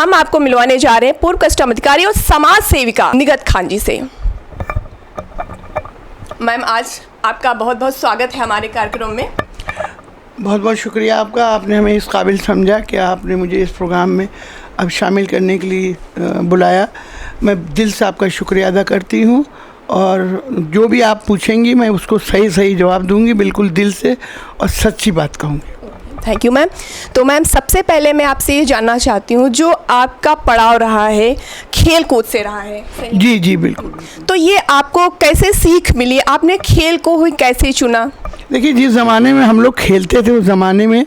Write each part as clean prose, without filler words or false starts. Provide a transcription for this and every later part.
हम आपको मिलवाने जा रहे हैं पूर्व कस्टम अधिकारी और समाज सेविका निगत खान जी से। मैम, आज आपका बहुत बहुत स्वागत है हमारे कार्यक्रम में। बहुत बहुत शुक्रिया आपका, आपने हमें इस काबिल समझा कि आपने मुझे इस प्रोग्राम में अब शामिल करने के लिए बुलाया। मैं दिल से आपका शुक्रिया अदा करती हूँ और जो भी आप पूछेंगी मैं उसको सही सही जवाब दूंगी, बिल्कुल दिल से और सच्ची बात कहूँगी। Thank you ma'am. तो मैम, सबसे पहले मैं आपसे ये जानना चाहती हूँ, जो आपका पड़ाव रहा है खेल कूद से रहा है, सही? जी जी बिल्कुल। तो ये आपको कैसे सीख मिली, आपने खेल को ही कैसे चुना? देखिए, जिस ज़माने में हम लोग खेलते थे उस ज़माने में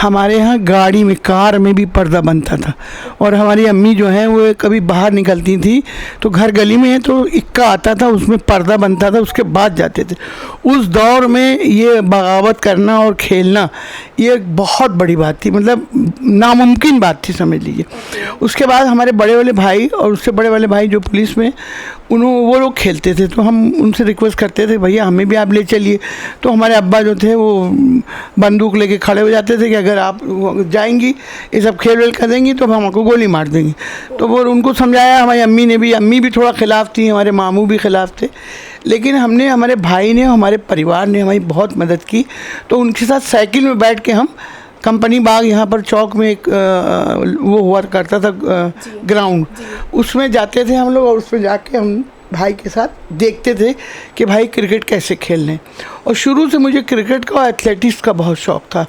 हमारे यहाँ गाड़ी में, कार में भी पर्दा बनता था और हमारी अम्मी जो हैं वो कभी बाहर निकलती थी तो घर गली में है तो इक्का आता था, उसमें पर्दा बनता था, उसके बाद जाते थे। उस दौर में ये बगावत करना और खेलना ये एक बहुत बड़ी बात थी, मतलब नामुमकिन बात थी, समझ लीजिए। उसके बाद हमारे बड़े वाले भाई और उससे बड़े वाले भाई जो पुलिस में, वो लोग खेलते थे तो हम उनसे रिक्वेस्ट करते थे, भैया हमें भी आप ले चलिए। तो हमारे अब्बा जो थे वो बंदूक लेके खड़े हो जाते थे कि अगर आप जाएंगी, ये सब खेल वेल कर देंगी तो हम आपको गोली मार देंगे। तो वो उनको समझाया, हमारी अम्मी भी थोड़ा ख़िलाफ़ थी, हमारे मामू भी ख़िलाफ़ थे, लेकिन हमारे भाई ने, हमारे परिवार ने हमारी बहुत मदद की। तो उनके साथ साइकिल में बैठ के हम कंपनी बाग, यहाँ पर चौक में एक वो हुआ करता था ग्राउंड, उसमें जाते थे हम लोग और उसमें जाके हम भाई के साथ देखते थे कि भाई क्रिकेट कैसे खेल रहे हैं। और शुरू से मुझे क्रिकेट का और एथलेटिक्स का बहुत शौक़ था।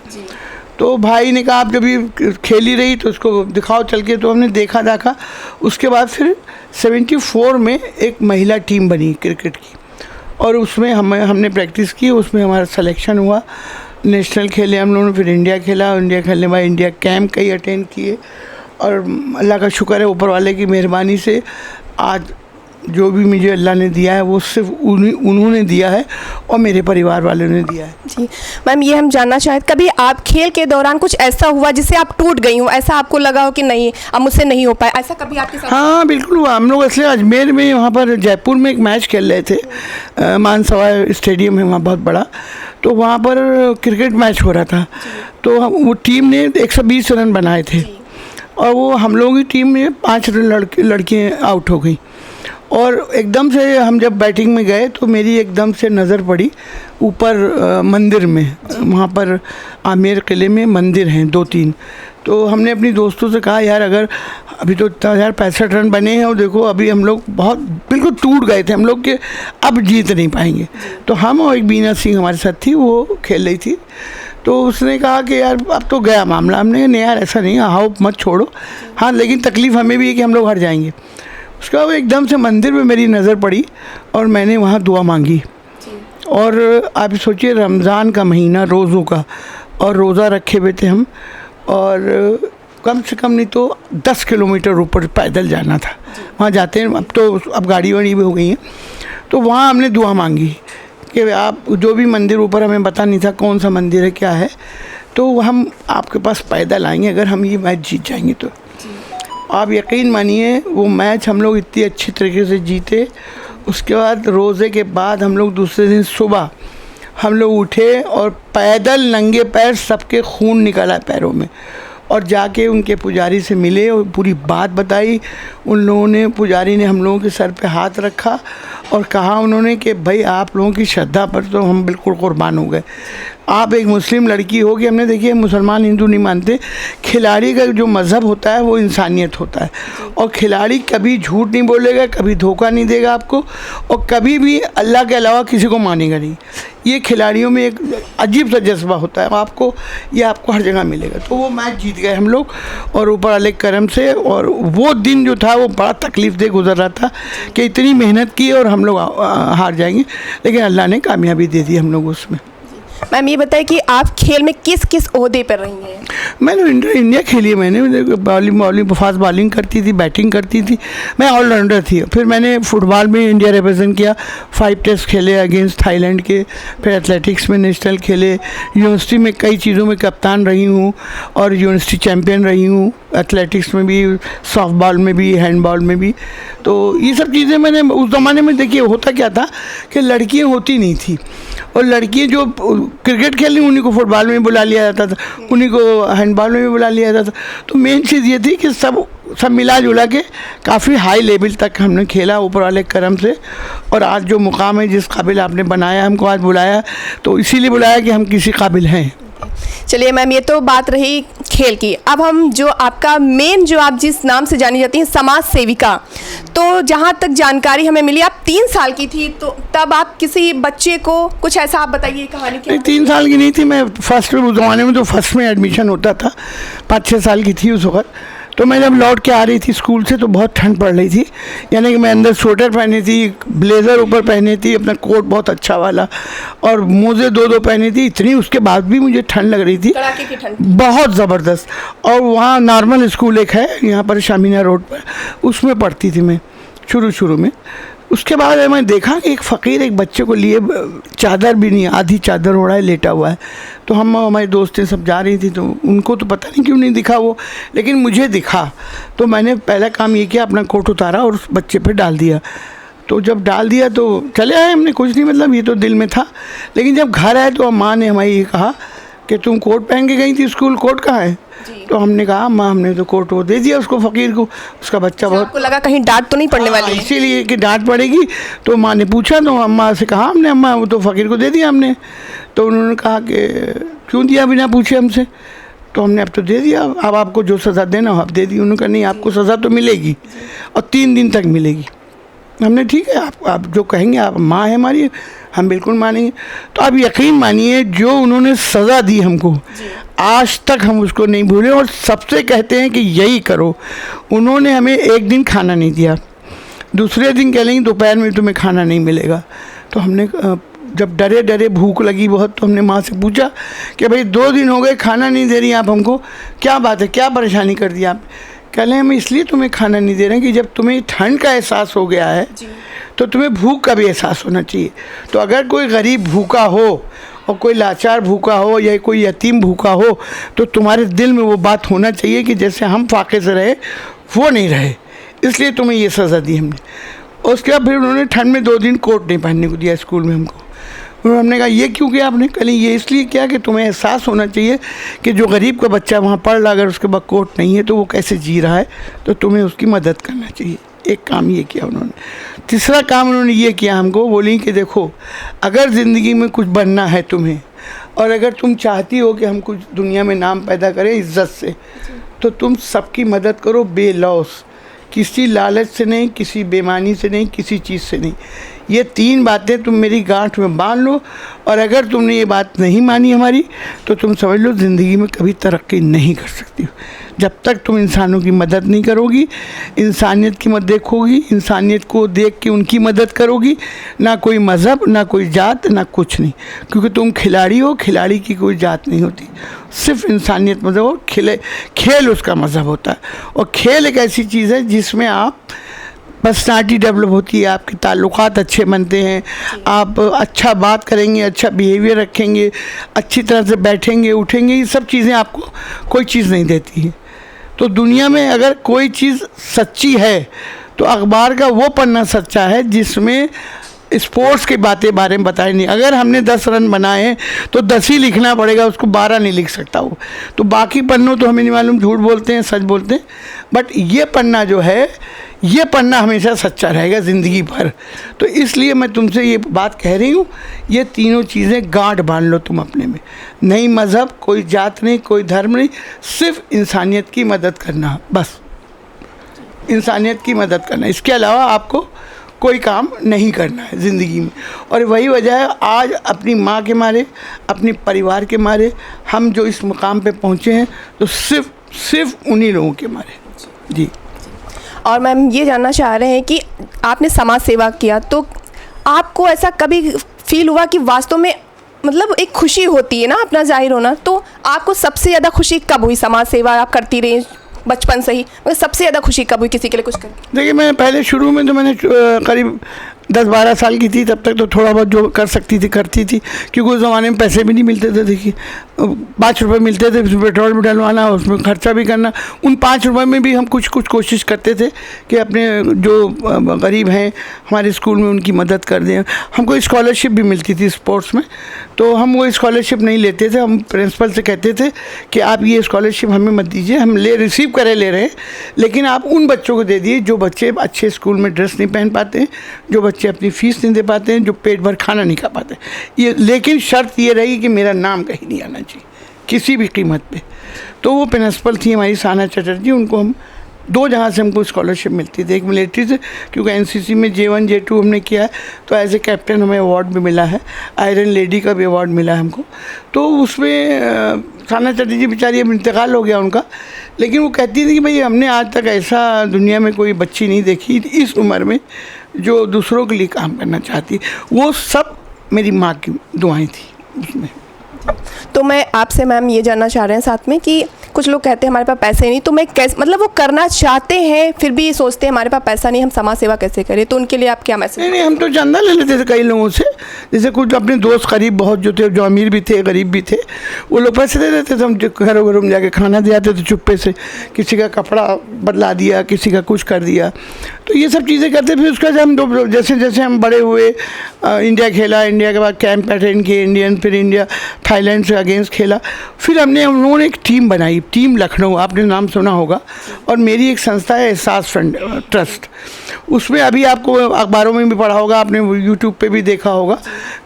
तो भाई ने कहा आप जब ये खेली रही तो उसको दिखाओ चल के। तो हमने देखा। उसके बाद फिर 74 में एक महिला टीम बनी क्रिकेट की और उसमें हमने प्रैक्टिस की, उसमें हमारा सिलेक्शन हुआ, नेशनल खेले हम लोगों ने, फिर इंडिया खेला। इंडिया खेलने बाद इंडिया कैंप कई अटेंड किए और अल्लाह का शुक्र है, ऊपर वाले की मेहरबानी से आज जो भी मुझे अल्लाह ने दिया है वो सिर्फ उन्होंने दिया है और मेरे परिवार वालों ने दिया है। जी मैम, ये हम जानना चाहते, कभी आप खेल के दौरान कुछ ऐसा हुआ जिससे आप टूट गई हो, ऐसा आपको लगा हो कि नहीं अब मुझसे नहीं हो पाया, ऐसा कभी आपके साथ? हाँ बिल्कुल हुआ। हम लोग इसलिए अजमेर में, वहाँ पर जयपुर में एक मैच खेल रहे थे, मानसवा स्टेडियम है वहाँ बहुत बड़ा, तो वहाँ पर क्रिकेट मैच हो रहा था। तो वो टीम ने 120 रन बनाए थे और वो हम लोगों की टीम में 5 लड़कियाँ आउट हो गई। और एकदम से हम जब बैटिंग में गए तो मेरी एकदम से नज़र पड़ी ऊपर मंदिर में, वहाँ पर आमेर किले में मंदिर हैं 2-3। तो हमने अपनी दोस्तों से कहा यार अगर अभी तो 65 रन बने हैं और देखो अभी हम लोग बहुत बिल्कुल टूट गए थे हम लोग के, अब जीत नहीं पाएंगे। तो हम और एक बीना सिंह हमारे साथ थी, वो खेल रही थी। तो उसने कहा कि यार अब तो गया मामला। हमने कहा नहीं यार ऐसा नहीं, आओ मत छोड़ो, हाँ लेकिन तकलीफ़ हमें भी है कि हम लोग हार जाएंगे। उसके बाद एकदम से मंदिर में मेरी नज़र पड़ी और मैंने वहाँ दुआ मांगी। और आप सोचिए रमज़ान का महीना, रोज़ों का, और रोज़ा रखे हुए थे हम, और कम से कम नहीं तो 10 किलोमीटर ऊपर पैदल जाना था। वहाँ जाते हैं, अब गाड़ी वाड़ी भी हो गई हैं। तो वहाँ हमने दुआ मांगी कि आप जो भी मंदिर, ऊपर हमें पता नहीं था कौन सा मंदिर है क्या है, तो हम आपके पास पैदल आएंगे अगर हम ये मैच जीत जाएंगे तो। आप यकीन मानिए वो मैच हम लोग इतनी अच्छी तरीके से जीते। उसके बाद रोज़े के बाद हम लोग दूसरे दिन सुबह हम लोग उठे और पैदल नंगे पैर, सबके खून निकला पैरों में, और जाके उनके पुजारी से मिले और पूरी बात बताई। उन लोगों ने, पुजारी ने हम लोगों के सर पे हाथ रखा और कहा उन्होंने कि भाई आप लोगों की श्रद्धा पर तो हम बिल्कुल कुर्बान हो गए। आप एक मुस्लिम लड़की हो कि हमने, देखिए मुसलमान हिंदू नहीं मानते, खिलाड़ी का जो मज़हब होता है वो इंसानियत होता है, और खिलाड़ी कभी झूठ नहीं बोलेगा, कभी धोखा नहीं देगा आपको, और कभी भी अल्लाह के अलावा किसी को मानेगा नहीं। ये खिलाड़ियों में एक अजीब सा जज्बा होता है, ये आपको हर जगह मिलेगा। तो वो मैच जीत गए हम लोग और ऊपर वाले करम से। और वो दिन जो था वो बड़ा तकलीफ़ दे गुजर रहा था कि इतनी मेहनत की और हम लोग हार जाएंगे, लेकिन अल्लाह ने कामयाबी दे दी हम लोग उसमें। मैम ये बताइए कि आप खेल में किस किस ओहदे पर रही हैं? मैंने इंडिया खेली है, मैंने बॉलिंग फास्ट बॉलिंग करती थी, बैटिंग करती थी, मैं ऑलराउंडर थी। फिर मैंने फुटबॉल में इंडिया रिप्रेजेंट किया, 5 टेस्ट खेले अगेंस्ट थाईलैंड के। फिर एथलेटिक्स में नेशनल खेले, यूनिवर्सिटी में कई चीज़ों में कप्तान रही हूँ और यूनिवर्सिटी चैम्पियन रही हूँ। एथलेटिक्स में भी, सॉफ्ट बॉल में भी, हैंडबॉल में भी। तो ये सब चीज़ें मैंने उस ज़माने में देखिए, होता क्या था कि लड़कियां होती नहीं थी, और लड़कियां जो क्रिकेट खेलनी उन्हीं को फुटबॉल में बुला लिया जाता था, उन्हीं को हैंडबॉल में भी बुला लिया जाता था। तो मेन चीज़ ये थी कि सब मिला जुला के काफ़ी हाई लेवल तक हमने खेला ऊपर वाले करम से, और आज जो मुकाम है, जिस काबिल आपने बनाया, हमको आज बुलाया, तो इसीलिए बुलाया कि हम किसी काबिल हैं। चलिए मैम, ये तो बात रही खेल की। अब हम जो आपका मेन, जो आप जिस नाम से जानी जाती हैं, समाज सेविका, तो जहाँ तक जानकारी हमें मिली आप 3 साल की थी, तो तब आप किसी बच्चे को कुछ ऐसा, आप बताइए कहानी क्या? 3 साल की नहीं थी मैं, फर्स्ट उस ज़माने में तो फर्स्ट में एडमिशन होता था, 5-6 साल की थी उस वक्त। तो मैं जब लौट के आ रही थी स्कूल से तो बहुत ठंड पड़ रही थी, यानी कि मैं अंदर स्वेटर पहनी थी, ब्लेज़र ऊपर पहनी थी, अपना कोट बहुत अच्छा वाला, और मोजे 2-2 पहनी थी। इतनी उसके बाद भी मुझे ठंड लग रही थी, कड़ाके की ठंड, बहुत ज़बरदस्त। और वहाँ नॉर्मल स्कूल एक है यहाँ पर शामीना रोड पर, उसमें पढ़ती थी मैं शुरू में। उसके बाद मैं देखा कि एक फ़कीर एक बच्चे को लिए चादर भी नहीं, आधी चादर ओढ़ा है, लेटा हुआ है। तो हम हमारी दोस्तें सब जा रही थी, तो उनको तो पता नहीं क्यों नहीं दिखा वो, लेकिन मुझे दिखा। तो मैंने पहला काम ये किया, अपना कोट उतारा और उस बच्चे पे डाल दिया। तो जब डाल दिया तो चले आए हमने, कुछ नहीं, मतलब ये तो दिल में था। लेकिन जब घर आए तो माँ ने हमारी ये कहा कि तुम कोट पहन के गई थी स्कूल, कोट कहाँ है? तो हमने कहा माँ, हमने तो कोट वो दे दिया उसको, फ़कीर को। उसका बच्चा बहुत, आपको लगा कहीं डांट तो नहीं पड़ने वाली है? इसीलिए कि डांट पड़ेगी। तो माँ ने पूछा, तो अम्मा से कहा हमने, अम्मा वो तो फ़कीर को दे दिया हमने। तो उन्होंने कहा कि क्यों दिया बिना पूछे हमसे? तो हमने अब तो दे दिया, अब आपको जो सज़ा देना हो आप दे दी। उन्होंने कहा नहीं, आपको सज़ा तो मिलेगी, और 3 दिन तक मिलेगी। हमने ठीक है, आप जो कहेंगे, आप माँ है हमारी, हम बिल्कुल मानेंगे। तो आप यकीन मानिए, जो उन्होंने सज़ा दी हमको, आज तक हम उसको नहीं भूले, और सबसे कहते हैं कि यही करो। उन्होंने हमें एक दिन खाना नहीं दिया, दूसरे दिन कह लेंगे दोपहर में तुम्हें खाना नहीं मिलेगा। तो हमने जब डरे भूख लगी बहुत, तो हमने माँ से पूछा कि भाई 2 दिन हो गए खाना नहीं दे रही आप हमको, क्या बात है, क्या परेशानी कर दी आप? कह रहे हैं हम इसलिए तुम्हें खाना नहीं दे रहे हैं कि जब तुम्हें ठंड का एहसास हो गया है तो तुम्हें भूख का भी एहसास होना चाहिए। तो अगर कोई गरीब भूखा हो और कोई लाचार भूखा हो या कोई यतीम भूखा हो, तो तुम्हारे दिल में वो बात होना चाहिए कि जैसे हम फाके से रहे वो नहीं रहे, इसलिए तुम्हें ये सज़ा दी हमने। और उसके बाद फिर उन्होंने ठंड में 2 दिन कोट नहीं पहनने को दिया स्कूल में हमको। हमने कहा ये क्यों किया आपने? कल ये इसलिए किया कि तुम्हें एहसास होना चाहिए कि जो गरीब का बच्चा वहाँ पढ़ रहा, अगर उसके पास कोट नहीं है तो वो कैसे जी रहा है, तो तुम्हें उसकी मदद करना चाहिए। एक काम ये किया उन्होंने। तीसरा काम उन्होंने ये किया, हमको बोली कि देखो, अगर ज़िंदगी में कुछ बनना है तुम्हें, और अगर तुम चाहती हो कि हम कुछ दुनिया में नाम पैदा करें इज़्ज़त से, तो तुम सबकी मदद करो बेलौस, किसी लालच से नहीं, किसी बेईमानी से नहीं, किसी चीज़ से नहीं। ये 3 बातें तुम मेरी गांठ में बांध लो, और अगर तुमने ये बात नहीं मानी हमारी, तो तुम समझ लो ज़िंदगी में कभी तरक्की नहीं कर सकती हो। जब तक तुम इंसानों की मदद नहीं करोगी, इंसानियत की मदद देखोगी, इंसानियत को देख के उनकी मदद करोगी, ना कोई मज़हब, ना कोई जात, ना कुछ नहीं। क्योंकि तुम खिलाड़ी हो, खिलाड़ी की कोई जात नहीं होती, सिर्फ इंसानियत मज़हब हो, खेल उसका मज़हब होता है। और खेल एक ऐसी चीज़ है जिसमें आप पर्सनालिटी डेवलप होती है, आपके ताल्लुकात अच्छे बनते हैं, आप अच्छा बात करेंगे, अच्छा बिहेवियर रखेंगे, अच्छी तरह से बैठेंगे उठेंगे, ये सब चीज़ें आपको कोई चीज़ नहीं देती है। तो दुनिया में अगर कोई चीज़ सच्ची है तो अखबार का वो पन्ना सच्चा है जिसमें स्पोर्ट्स की बातें बारे में बताए नहीं। अगर हमने 10 रन बनाए हैं तो 10 ही लिखना पड़ेगा, उसको 12 नहीं लिख सकता वो। तो बाकी पन्नों तो हमें नहीं मालूम, झूठ बोलते हैं सच बोलते हैं, बट ये पन्ना जो है, ये पन्ना हमेशा सच्चा रहेगा ज़िंदगी भर। तो इसलिए मैं तुमसे ये बात कह रही हूँ, ये तीनों चीज़ें गांठ बांध लो तुम अपने में। नहीं मज़हब, कोई जात नहीं, कोई धर्म नहीं, सिर्फ इंसानियत की मदद करना, बस इंसानियत की मदद करना। इसके अलावा आपको कोई काम नहीं करना है ज़िंदगी में। और वही वजह है आज अपनी माँ के मारे, अपने परिवार के मारे हम जो इस मुकाम पे पहुँचे हैं, तो सिर्फ उन्हीं लोगों के मारे। जी। और मैम ये जानना चाह रहे हैं कि आपने समाज सेवा किया, तो आपको ऐसा कभी फील हुआ कि वास्तव में मतलब एक खुशी होती है ना अपना जाहिर होना, तो आपको सबसे ज़्यादा खुशी कब हुई? समाज सेवा आप करती रही बचपन से ही, मतलब सबसे ज़्यादा खुशी कब हुई किसी के लिए कुछ करके? देखिए, मैं पहले शुरू में तो मैंने करीब 10-12 साल की थी तब तक तो थोड़ा बहुत जो कर सकती थी करती थी, क्योंकि उस ज़माने में पैसे भी नहीं मिलते थे। देखिए 5 रुपये मिलते थे, उसमें पेट्रोल भी डलवाना, उसमें खर्चा भी करना। उन 5 रुपये में भी हम कुछ कोशिश करते थे कि अपने जो गरीब हैं हमारे स्कूल में उनकी मदद कर दें। हमको स्कॉलरशिप भी मिलती थी स्पोर्ट्स में, तो हम वो स्कॉलरशिप नहीं लेते थे। हम प्रिंसिपल से कहते थे कि आप ये स्कॉलरशिप हमें मत दीजिए, हम रिसीव करे ले रहे हैं, लेकिन आप उन बच्चों को दे दिए जो बच्चे अच्छे स्कूल में ड्रेस नहीं पहन पाते हैं, जो बच्चे अपनी फ़ीस नहीं दे पाते हैं, जो पेट भर खाना नहीं खा पाते ये। लेकिन शर्त ये रही कि मेरा नाम कहीं नहीं आना चाहिए किसी भी कीमत पे। तो वो प्रिंसिपल थी हमारी साना चटर्जी, उनको हम 2 जगह से हमको स्कॉलरशिप मिलती थी। एक मिलिट्री से, क्योंकि एनसीसी में J1 J2 हमने किया है, तो एज ए कैप्टन हमें अवार्ड भी मिला है, आयरन लेडी का भी अवार्ड मिला है हमको। तो उसमें साना चटर्जी बेचारी अब इंतकाल हो गया उनका, लेकिन वो कहती थी कि भाई हमने आज तक ऐसा दुनिया में कोई बच्ची नहीं देखी इस उम्र में जो दूसरों के लिए काम करना चाहती। वो सब मेरी माँ की दुआएं थी उसमें। तो मैं आपसे मैम ये जानना चाह रहे हैं साथ में कि कुछ लोग कहते हैं हमारे पास पैसे नहीं, तो मैं कैसे, मतलब वो करना चाहते हैं फिर भी सोचते हैं हमारे पास पैसा नहीं, हम समाज सेवा कैसे करें, तो उनके लिए आप क्या मैसेज? नहीं, हम तो चंदा ले लेते थे कई लोगों से। जैसे कुछ अपने दोस्त करीब बहुत जो थे, जो अमीर भी थे गरीब भी थे, वो लोग पैसे दे देते थे। हम घरों घरों में जाके खाना दे आते थे चुप्पे से, किसी का कपड़ा बदला दिया, किसी का कुछ कर दिया, तो ये सब चीज़ें करते। फिर उसके बाद हम जैसे जैसे हम बड़े हुए, इंडिया खेला, इंडिया के बाद कैंप अटेंड किए इंडियन, फिर इंडिया थाईलैंड से अगेंस्ट खेला। फिर हम लोगों ने एक टीम बनाई, टीम लखनऊ, आपने नाम सुना होगा। और मेरी एक संस्था है एहसास फंड ट्रस्ट, उसमें अभी आपको अखबारों में भी पढ़ा होगा, आपने यूट्यूब पे भी देखा होगा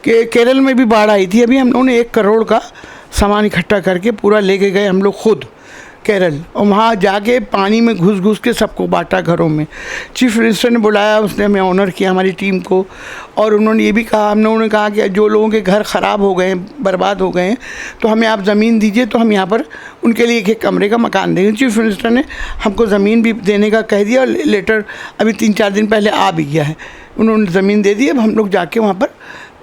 कि केरल में भी बाढ़ आई थी। अभी हम लोगों ने 1 करोड़ का सामान इकट्ठा करके पूरा लेके गए हम लोग खुद केरल, और वहाँ जाके पानी में घुस के सबको बांटा घरों में। चीफ मिनिस्टर ने बुलाया, उसने हमें ऑनर किया हमारी टीम को, और उन्होंने ये भी कहा, हम लोगों ने कहा कि जो लोगों के घर ख़राब हो गए हैं, बर्बाद हो गए हैं, तो हमें आप ज़मीन दीजिए, तो हम यहाँ पर उनके लिए एक कमरे का मकान देंगे। चीफ मिनिस्टर ने हमको ज़मीन भी देने का कह दिया, और लेटर अभी 3-4 दिन पहले आ भी गया है, उन्होंने ज़मीन दे दी। अब हम लोग जाके वहाँ पर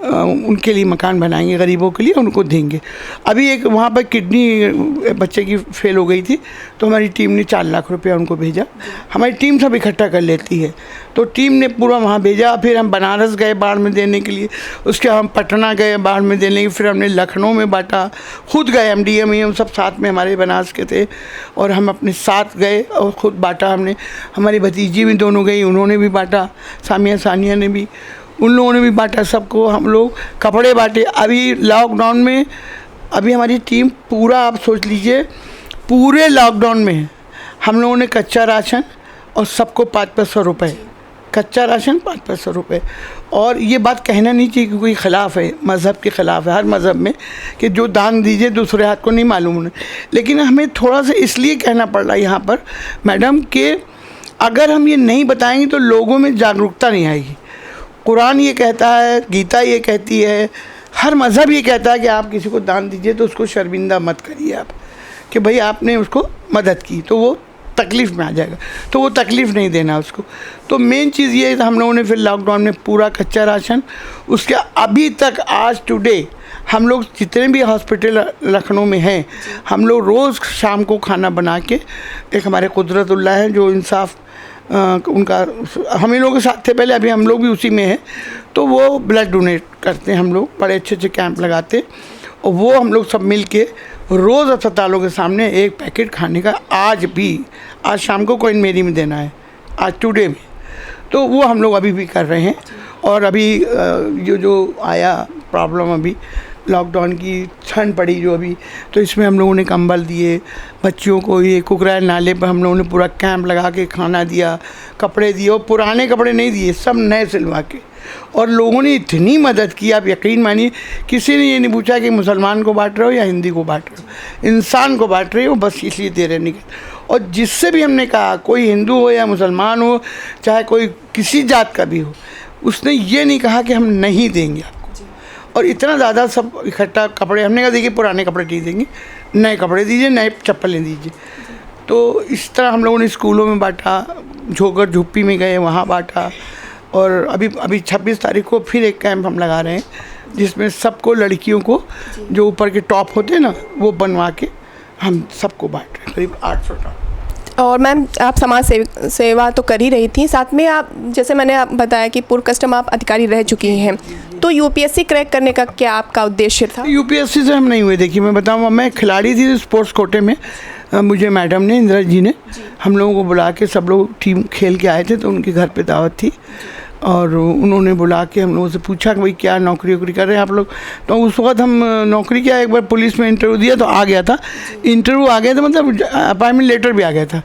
उनके लिए मकान बनाएंगे, गरीबों के लिए उनको देंगे। अभी एक वहाँ पर किडनी बच्चे की फेल हो गई थी, तो हमारी टीम ने 4 लाख रुपया उनको भेजा। हमारी टीम सब इकट्ठा कर लेती है, तो टीम ने पूरा वहाँ भेजा। फिर हम बनारस गए बाढ़ में देने के लिए, उसके हम पटना गए बाढ़ में देने के, फिर हमने लखनऊ में बांटा, खुद गए MDM सब साथ में हमारे बनारस के थे, और हम अपने साथ गए और ख़ुद बांटा हमने। हमारी भतीजी भी दोनों गई, उन्होंने भी बांटा, सानिया ने भी, उन लोगों ने भी बांटा सबको। हम लोग कपड़े बांटे। अभी लॉकडाउन में अभी हमारी टीम पूरा, आप सोच लीजिए, पूरे लॉकडाउन में हम लोगों ने कच्चा राशन और सबको 500 रुपये, कच्चा राशन 500 रुपये। और ये बात कहना नहीं चाहिए कि कोई ख़िलाफ़ है, मज़हब के ख़िलाफ़ है हर मज़हब में कि जो दान दीजिए दूसरे हाथ को नहीं मालूम उन्हें, लेकिन हमें थोड़ा सा इसलिए कहना पड़ रहा है यहाँ पर मैडम कि अगर हम ये नहीं बताएंगे तो लोगों में जागरूकता नहीं आएगी। कुरान ये कहता है, गीता ये कहती है, हर मज़हब ये कहता है कि आप किसी को दान दीजिए तो उसको शर्मिंदा मत करिए आप, कि भाई आपने उसको मदद की तो वो तकलीफ़ में आ जाएगा, तो वो तकलीफ़ नहीं देना उसको। तो मेन चीज़ ये है, हम लोगों ने फिर लॉकडाउन में पूरा कच्चा राशन, उसके अभी तक आज टुडे हम लोग जितने भी हॉस्पिटल लखनऊ में हैं, हम लोग रोज़ शाम को खाना बना के, एक हमारे कुदरतुल्लाह हैं जो इंसाफ उनका हम ही लोगों के साथ थे पहले, अभी हम लोग भी उसी में हैं, तो वो ब्लड डोनेट करते हैं। हम लोग बड़े अच्छे कैंप लगाते, और वो हम लोग सब मिल के रोज़ अस्पतालों के सामने एक पैकेट खाने का, आज शाम को कोइन मेरी में देना है, आज टुडे में, तो वो हम लोग अभी भी कर रहे हैं। और अभी जो आया प्रॉब्लम, अभी लॉकडाउन की ठंड पड़ी जो अभी, तो इसमें हम लोगों ने कंबल दिए बच्चियों को, ये कुकराल नाले पर हम लोगों ने पूरा कैंप लगा के खाना दिया, कपड़े दिए, और पुराने कपड़े नहीं दिए, सब नए सिलवा के। और लोगों ने इतनी मदद की, आप यकीन मानिए, किसी ने ये नहीं पूछा कि मुसलमान को बांट रहे हो या हिंदी को बांट रहे हो, इंसान को बांट रहे हो, बस इसलिए दे रहे नहीं। और जिससे भी हमने कहा, कोई हिंदू हो या मुसलमान हो, चाहे कोई किसी जात का भी हो, उसने ये नहीं कहा कि हम नहीं देंगे आपको। और इतना ज़्यादा सब इकट्ठा कपड़े, हमने कहा देखिए पुराने कपड़े नहीं देंगे, नए कपड़े दीजिए, नए चप्पलें दीजिए। तो इस तरह हम लोगों ने स्कूलों में बांटा, झोकर झुप्पी में गए वहाँ बांटा। और अभी 26 तारीख को फिर एक कैंप हम लगा रहे हैं, जिसमें सबको, लड़कियों को जो ऊपर के टॉप होते हैं ना, वो बनवा के हम सबको बांट रहे हैं, करीब 800 टॉप। और मैम आप समाज सेवा तो कर ही रही थी, साथ में आप जैसे मैंने आप बताया कि पूर्व कस्टम आप अधिकारी रह चुकी हैं, तो यूपीएससी क्रैक करने का क्या आपका उद्देश्य था? यूपीएससी से हम नहीं हुए। देखिए मैं बताऊँ, मैं खिलाड़ी थी स्पोर्ट्स कोटे में। मुझे मैडम ने, इंदिरा जी ने, हम लोगों को बुला के, सब लोग टीम खेल के आए थे तो उनके घर पे दावत थी और उन्होंने बुला के हम लोगों से पूछा कि भाई क्या नौकरी वोकरी कर रहे हैं आप लोग। तो उस वक्त हम नौकरी किया, एक बार पुलिस में इंटरव्यू दिया तो आ गया था। इंटरव्यू आ गया था मतलब अपॉइंटमेंट लेटर भी आ गया था।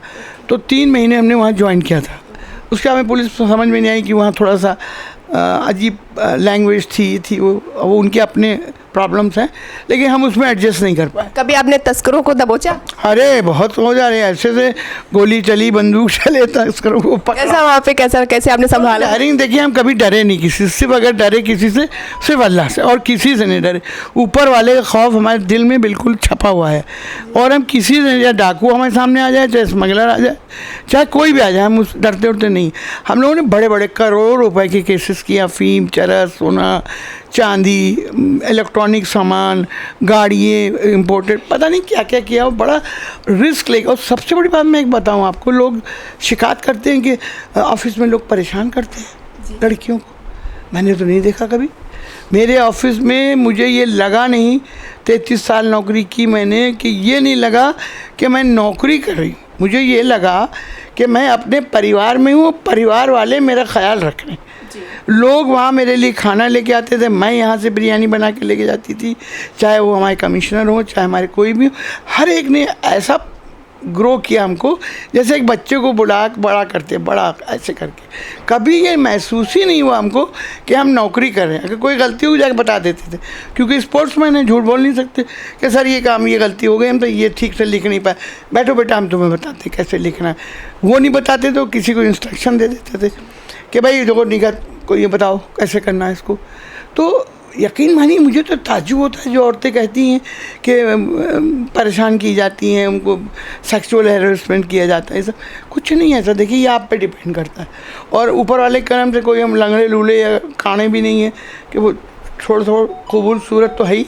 तो 3 महीने हमने वहाँ ज्वाइन किया था। उसके बाद में पुलिस समझ में नहीं आई कि वहाँ थोड़ा सा अजीब लैंग्वेज थी वो उनके अपने प्रॉब्लम्स हैं, लेकिन हम उसमें एडजस्ट नहीं कर पाए। कभी आपने तस्करों को दबोचा? अरे बहुत हो जा रहे हैं, ऐसे से गोली चली, बंदूक चले, तस्करों को कैसा वहाँ पे कैसे आपने संभाला? हायरिंग देखिए, हम कभी डरे नहीं किसी से, सिर्फ अगर डरे किसी से सिर्फ अल्लाह से, और किसी से नहीं डरे। ऊपर वाले का खौफ हमारे दिल में बिल्कुल छपा हुआ है और हम किसी से, या डाकू हमारे सामने आ जाए, चाहे स्मगलर आ जाए, चाहे कोई भी आ जाए, हम उस डरते उड़ते नहीं। हम लोगों ने बड़े बड़े करोड़ों रुपए के केसेस किया, अफीम, चरस, सोना, चांदी, इलेक्ट्रॉनिक सामान, गाड़ियाँ इम्पोर्टेड, पता नहीं क्या क्या किया, वो बड़ा रिस्क लेगा। और सबसे बड़ी बात मैं एक बताऊं आपको, लोग शिकायत करते हैं कि ऑफिस में लोग परेशान करते हैं लड़कियों को। मैंने तो नहीं देखा कभी मेरे ऑफिस में, मुझे ये लगा नहीं, 33 साल नौकरी की मैंने, कि ये नहीं लगा कि मैं नौकरी कर रही हूँ। मुझे ये लगा कि मैं अपने परिवार में हूँ, परिवार वाले मेरा ख्याल रख रहे हैं। लोग वहाँ मेरे लिए खाना लेके आते थे, मैं यहाँ से बिरयानी बना के लेके जाती थी, चाहे वो हमारे कमिश्नर हो, चाहे हमारे कोई भी हो। हर एक ने ऐसा ग्रो किया हमको, जैसे एक बच्चे को बुला बड़ा करते, बड़ा ऐसे करके। कभी ये महसूस ही नहीं हुआ हमको कि हम नौकरी कर रहे हैं। अगर कोई गलती हो जाके बता देते थे, क्योंकि स्पोर्ट्समैन है, झूठ बोल नहीं सकते कि सर ये काम, ये गलती हो गई, हम तो ये ठीक से लिख नहीं पाए। बैठो बेटा, हम तुम्हें बताते कैसे लिखना है। वो नहीं बताते तो किसी को इंस्ट्रक्शन दे देते थे कि भाई देखो निगत को ये बताओ कैसे करना है इसको। तो यकीन मानिए, मुझे तो ताज्जुब होता है जो औरतें कहती हैं कि परेशान की जाती हैं, उनको सेक्सुअल हैरेसमेंट किया जाता है। ये सब कुछ नहीं है ऐसा। देखिए ये आप पे डिपेंड करता है, और ऊपर वाले करम से कोई हम लंगड़े लूले या काणे भी नहीं है कि वो थोड़ा खूबसूरत तो है ही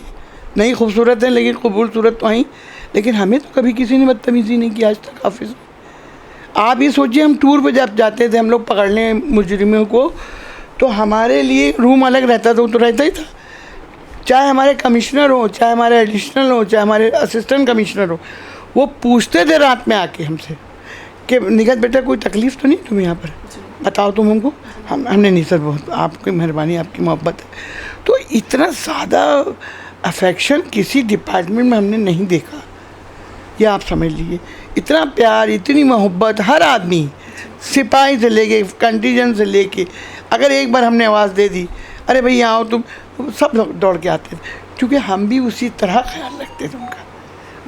नहीं, खूबसूरत है लेकिन खूबसूरत तो है ही। लेकिन हमें तो कभी किसी ने बदतमीज़ी नहीं की आज तक ऑफिस में। आप ये सोचिए, हम टूर पे जब जाते थे हम लोग पकड़ने मुजरिमों को, तो हमारे लिए रूम अलग रहता था, वो तो रहता ही था। चाहे हमारे कमिश्नर हो, चाहे हमारे एडिशनल हो, चाहे हमारे असिस्टेंट कमिश्नर हो, वो पूछते थे रात में आके हमसे कि निगत बेटा कोई तकलीफ़ तो नहीं तुम्हें यहाँ पर, बताओ तुम हमको। हमने नहीं सर, बहुत आपकी मेहरबानी, आपकी मोहब्बत है। तो इतना ज़्यादा अफेक्शन किसी डिपार्टमेंट में हमने नहीं देखा, ये आप समझ लीजिए। इतना प्यार, इतनी मोहब्बत, हर आदमी, सिपाही से लेके कंटीजेंट से लेके, अगर एक बार हमने आवाज़ दे दी, अरे भाई यहाँ आओ तुम, सब दौड़ के आते थे, क्योंकि हम भी उसी तरह ख्याल रखते थे उनका,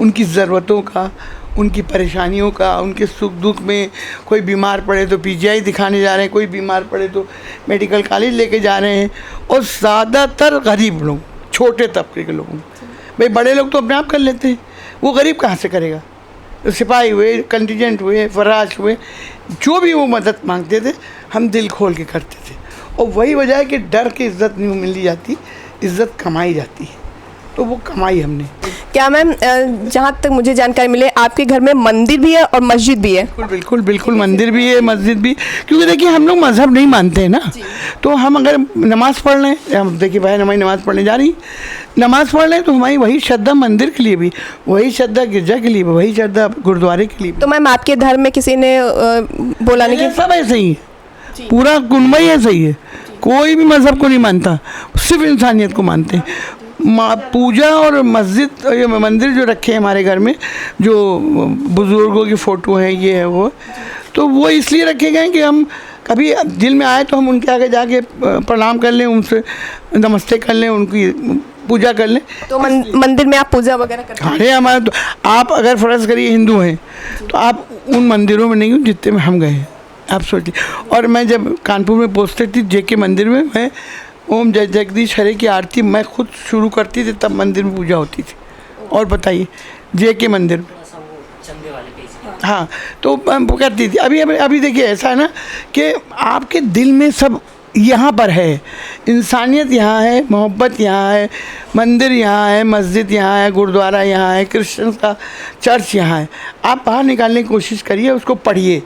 उनकी ज़रूरतों का, उनकी परेशानियों का। उनके सुख दुख में कोई बीमार पड़े तो पीजीआई दिखाने जा रहे हैं, कोई बीमार पड़े तो मेडिकल कॉलेज लेके जा रहे हैं। और ज़्यादातर गरीब लोग, छोटे तबके के लोगों, भाई बड़े लोग तो अपने आप कर लेते हैं, वो गरीब कहाँ से करेगा। तो सिपाही हुए, कंटीजेंट हुए, फराज हुए, जो भी वो मदद मांगते थे हम दिल खोल के करते थे। और वही वजह है कि डर की इज़्ज़त नहीं मिली जाती, इज़्ज़त कमाई जाती है, तो वो कमाई हमने। क्या मैम, जहाँ तक मुझे जानकारी मिले आपके घर में मंदिर भी है और मस्जिद भी है? बिल्कुल बिल्कुल, मंदिर भी है, मस्जिद भी। क्योंकि देखिए हम लोग मज़हब नहीं मानते हैं ना, तो हम अगर नमाज़ पढ़ लें, हम देखिए बहन हमारी नमाज़ पढ़ने जा रही, नमाज़ पढ़ लें, तो हमारी वही श्रद्धा मंदिर के लिए भी, वही श्रद्धा गिरजा के लिए भी, वही श्रद्धा गुरुद्वारे के लिए भी। तो मैम आपके धर्म में किसी ने बोला नहीं कि? सब ऐसे ही है, पूरा कुनबा ही ऐसा ही है, कोई भी मज़हब को नहीं मानता, सिर्फ इंसानियत को मानते हैं। पूजा और मस्जिद, ये मंदिर जो रखे हैं हमारे घर में, जो बुज़ुर्गों की फ़ोटो है, ये है वो, तो वो इसलिए रखे गए कि हम कभी दिल में आए तो हम उनके आगे जाके प्रणाम कर लें, उनसे नमस्ते कर लें, उनकी पूजा कर लें। तो मंदिर में आप पूजा वगैरह करते हैं? अरे हमारे तो, आप अगर फ़र्ज़ करिए हिंदू हैं तो आप उन मंदिरों में नहीं हो जितने में हम गए हैं, आप सोचिए। और मैं जब कानपुर में पोस्टेड थी जेके मंदिर में, मैं ओम जय जगदीश हरे की आरती मैं खुद शुरू करती थी, तब मंदिर में पूजा होती थी। और बताइए, जेके मंदिर में, हाँ, तो वो करती थी। अभी देखिए ऐसा है ना कि आपके दिल में सब यहाँ पर है, इंसानियत यहाँ है, मोहब्बत यहाँ है, मंदिर यहाँ है, मस्जिद यहाँ है, गुरुद्वारा यहाँ है, क्रिश्चियन का चर्च यहाँ है। आप बाहर निकालने की कोशिश करिए, उसको पढ़िए।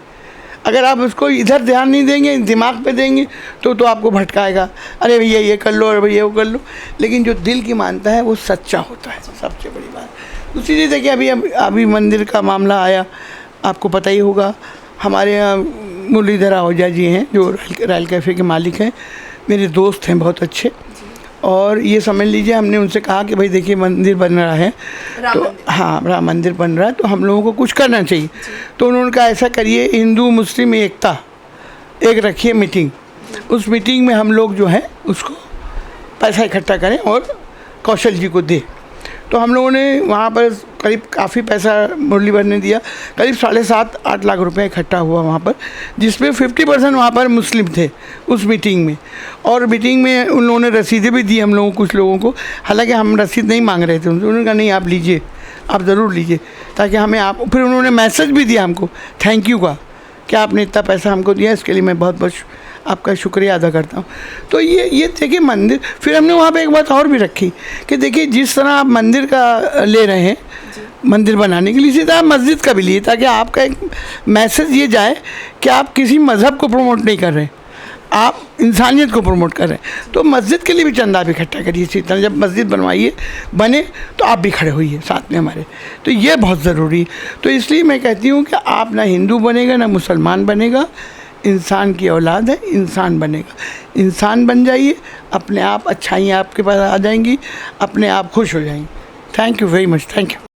अगर आप उसको इधर ध्यान नहीं देंगे, दिमाग पे देंगे तो आपको भटकाएगा, अरे भैया ये कर लो, अरे भैया वो कर लो। लेकिन जो दिल की मानता है वो सच्चा होता है, सबसे बड़ी बात। उसी लिए देखिए अभी मंदिर का मामला आया, आपको पता ही होगा। हमारे यहाँ मुरलीधर आहूजा जी हैं जो रॉयल कैफ़े के मालिक हैं, मेरे दोस्त हैं बहुत अच्छे। और ये समझ लीजिए हमने उनसे कहा कि भाई देखिए मंदिर बन रहा है, तो हाँ राम मंदिर बन रहा है, तो हम लोगों को कुछ करना चाहिए। तो उन्होंने कहा ऐसा करिए, हिंदू मुस्लिम एकता एक रखिए मीटिंग, उस मीटिंग में हम लोग जो है उसको पैसा इकट्ठा करें और कौशल जी को दें। तो हम लोगों ने वहाँ पर करीब काफ़ी पैसा मुरलीधर ने दिया, करीब 7.5-8 लाख रुपए इकट्ठा हुआ वहाँ पर, जिसमें 50% वहाँ पर मुस्लिम थे उस मीटिंग में। और मीटिंग में उन लोगों ने रसीदें भी दी हम लोगों कुछ लोगों को, हालांकि हम रसीद नहीं मांग रहे थे उनसे। उन्होंने कहा नहीं आप लीजिए, आप ज़रूर लीजिए, ताकि हमें आप। फिर उन्होंने मैसेज भी दिया हमको थैंक यू का, कि आपने इतना पैसा हमको दिया, इसके लिए मैं बहुत बहुत आपका शुक्रिया अदा करता हूँ। तो ये देखिए मंदिर। फिर हमने वहाँ पे एक बात और भी रखी कि देखिए जिस तरह आप मंदिर का ले रहे हैं मंदिर बनाने के लिए, इसी तरह मस्जिद का भी लिए, ताकि आपका एक मैसेज ये जाए कि आप किसी मज़हब को प्रमोट नहीं कर रहे, आप इंसानियत को प्रमोट कर रहे हैं। तो मस्जिद के लिए भी चंदा भी इकट्ठा करिए इसी तरह। जब मस्जिद बने तो आप भी खड़े होइए साथ में हमारे, तो ये बहुत ज़रूरी। तो इसलिए मैं कहती हूँ कि आप ना हिंदू बनेगा ना मुसलमान बनेगा, इंसान की औलाद है, इंसान बनेगा। इंसान बन जाइए, अपने आप अच्छाइयाँ आपके पास आ जाएंगी, अपने आप खुश हो जाएंगी। Thank you very much, thank you.